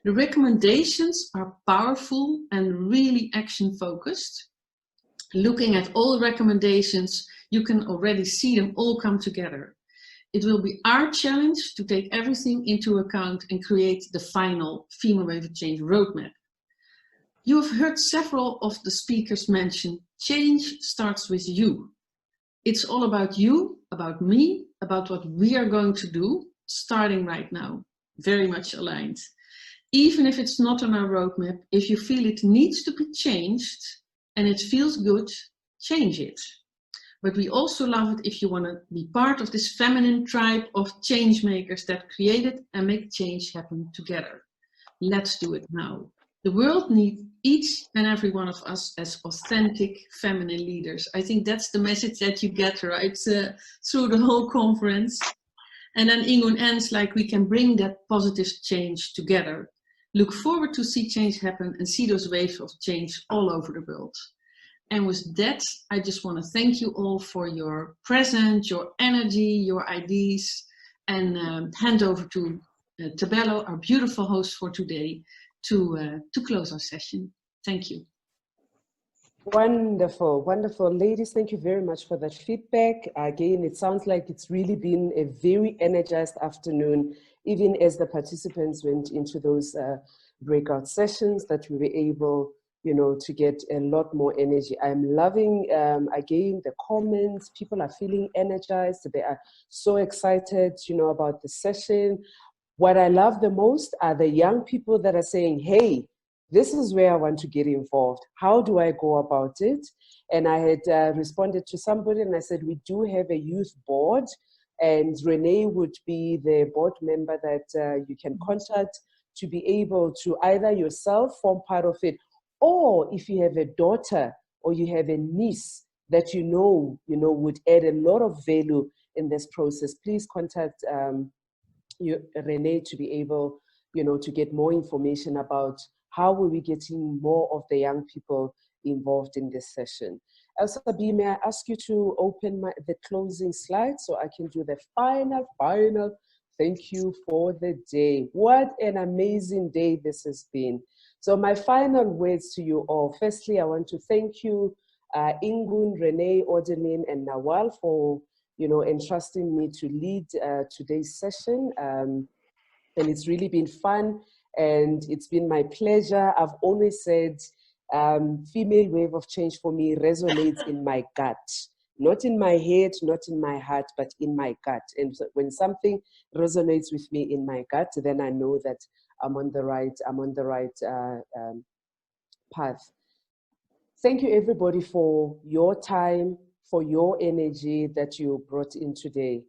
The recommendations are powerful and really action focused. Looking at all recommendations, you can already see them all come together. It will be our challenge to take everything into account and create the final Female Wave of Change roadmap. You have heard several of the speakers mention change starts with you. It's all about you, about me, about what we are going to do, starting right now. Very much aligned. Even if it's not on our roadmap, if you feel it needs to be changed and it feels good, change it. But we also love it if you want to be part of this feminine tribe of change makers that create it and make change happen together. Let's do it now. The world needs each and every one of us as authentic feminine leaders. I think that's the message that you get, right, through the whole conference. And then Ingun ends like, we can bring that positive change together. Look forward to see change happen and see those waves of change all over the world. And with that, I just want to thank you all for your presence, your energy, your ideas, and hand over to Tebello, our beautiful host for today, to close our session. Thank you. Wonderful, wonderful. Ladies, thank you very much for that feedback. Again, it sounds like it's really been a very energized afternoon, even as the participants went into those breakout sessions, that we were able, you know, to get a lot more energy. I'm loving, again, the comments. People are feeling energized. They are so excited, you know, about the session. What I love the most are the young people that are saying, hey, this is where I want to get involved. How do I go about it? And I had responded to somebody and I said, we do have a youth board, and Renée would be the board member that you can contact to be able to either yourself form part of it, or if you have a daughter or you have a niece that you know would add a lot of value in this process, please contact Renée to be able, you know, to get more information about how will we getting more of the young people involved in this session. Also, Sabi, may I ask you to open the closing slide so I can do the final thank you for the day. What an amazing day this has been. So my final words to you all. Firstly, I want to thank you, Ingun, Renée, Odeline, and Nawal for, you know, entrusting me to lead today's session. And it's really been fun, and it's been my pleasure. I've always said, female wave of change for me resonates in my gut. Not in my head, not in my heart, but in my gut. And so when something resonates with me in my gut, then I know that I'm on the right path. Thank you, everybody, for your time, for your energy that you brought in today.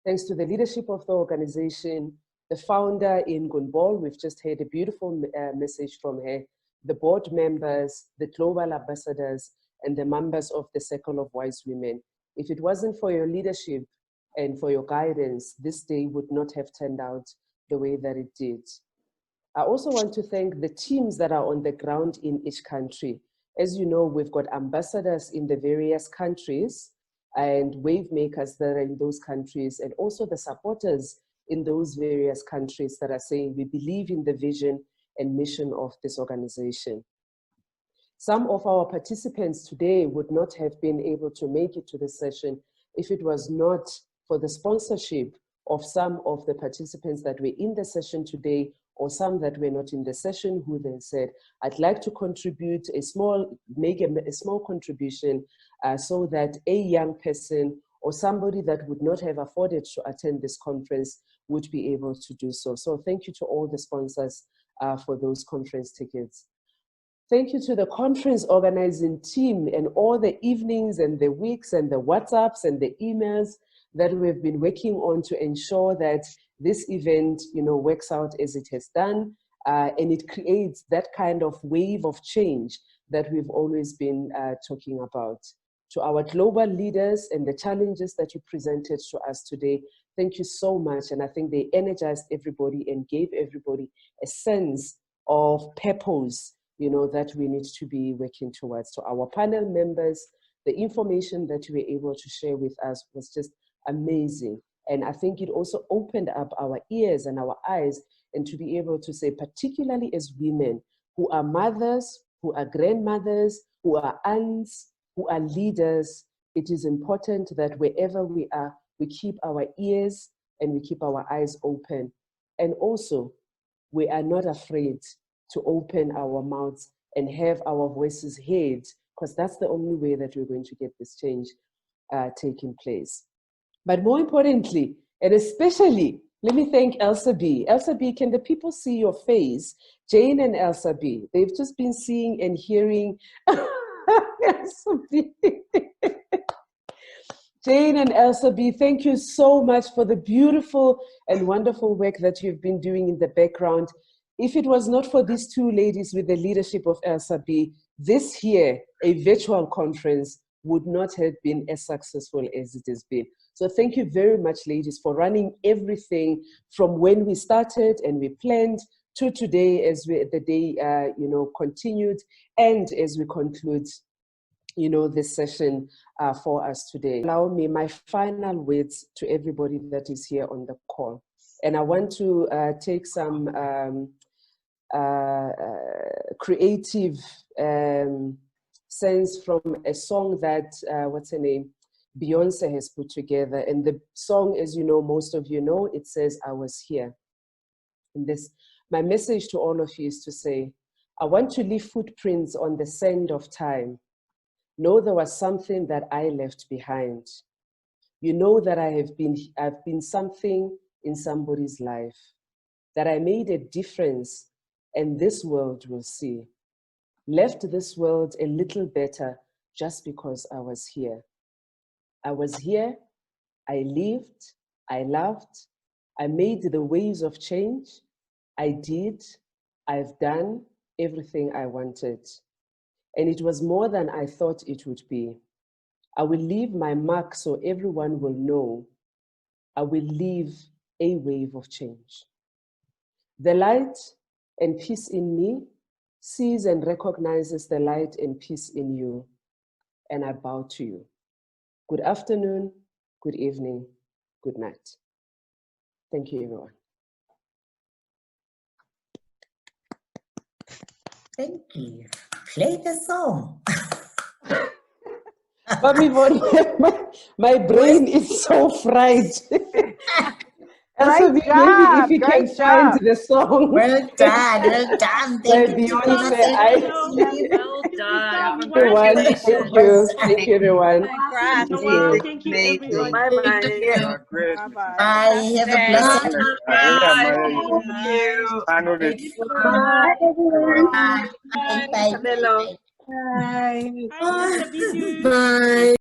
Thanks to the leadership of the organization, the founder in Gunbol, we've just heard a beautiful message from her, the board members, the global ambassadors, and the members of the Circle of Wise Women. If it wasn't for your leadership and for your guidance, this day would not have turned out the way that it did. I also want to thank the teams that are on the ground in each country. As you know, we've got ambassadors in the various countries and wave makers that are in those countries, and also the supporters in those various countries that are saying, we believe in the vision and mission of this organization. Some of our participants today would not have been able to make it to the session if it was not for the sponsorship of some of the participants that were in the session today, or some that were not in the session, who then said, I'd like to contribute make a small contribution so that a young person or somebody that would not have afforded to attend this conference would be able to do so. So thank you to all the sponsors for those conference tickets. Thank you to the conference organizing team and all the evenings and the weeks and the WhatsApps and the emails that we've been working on to ensure that this event, works out as it has done, and it creates that kind of wave of change that we've always been talking about. To our global leaders and the challenges that you presented to us today, thank you so much. And I think they energized everybody and gave everybody a sense of purpose, that we need to be working towards. To our panel members, the information that you were able to share with us was just amazing. And I think it also opened up our ears and our eyes, and to be able to say, particularly as women who are mothers, who are grandmothers, who are aunts, who are leaders, it is important that wherever we are, we keep our ears and we keep our eyes open. And also, we are not afraid to open our mouths and have our voices heard, because that's the only way that we're going to get this change taking place. But more importantly, and especially, let me thank Elsa B. Elsa B, can the people see your face? Jane and Elsa B, they've just been seeing and hearing. Elsa B. Jane and Elsa B, thank you so much for the beautiful and wonderful work that you've been doing in the background. If it was not for these two ladies with the leadership of Elsa B, this here, a virtual conference, would not have been as successful as it has been. So thank you very much, ladies, for running everything from when we started and we planned to today, as the day continued, and as we conclude this session for us today. Allow me my final words to everybody that is here on the call. And I want to take some creative sense from a song that, what's her name? Beyonce has put together. And the song, as you know, most of you know, it says, I was here. And my message to all of you is to say, I want to leave footprints on the sand of time. Know there was something that I left behind. You know that I've been something in somebody's life, that I made a difference, and this world will see. Left this world a little better just because I was here. I was here, I lived, I loved, I made the waves of change. I did, I've done everything I wanted. And it was more than I thought it would be. I will leave my mark so everyone will know. I will leave a wave of change. The light and peace in me sees and recognizes the light and peace in you, and I bow to you. Good afternoon, good evening, good night. Thank you, everyone. Thank you. Play the song. My brain is so fried. Also, maybe if you can find the song. Well done, well done. Thank you. Beyonce, Well done. everyone, thank you. Thank you, everyone. Congrats. Thank you. Thank you, everybody. Bye-bye. Bye. Have a blessed Bye, everyone. Bye. Bye. Tebello. Bye. Bye. Bye.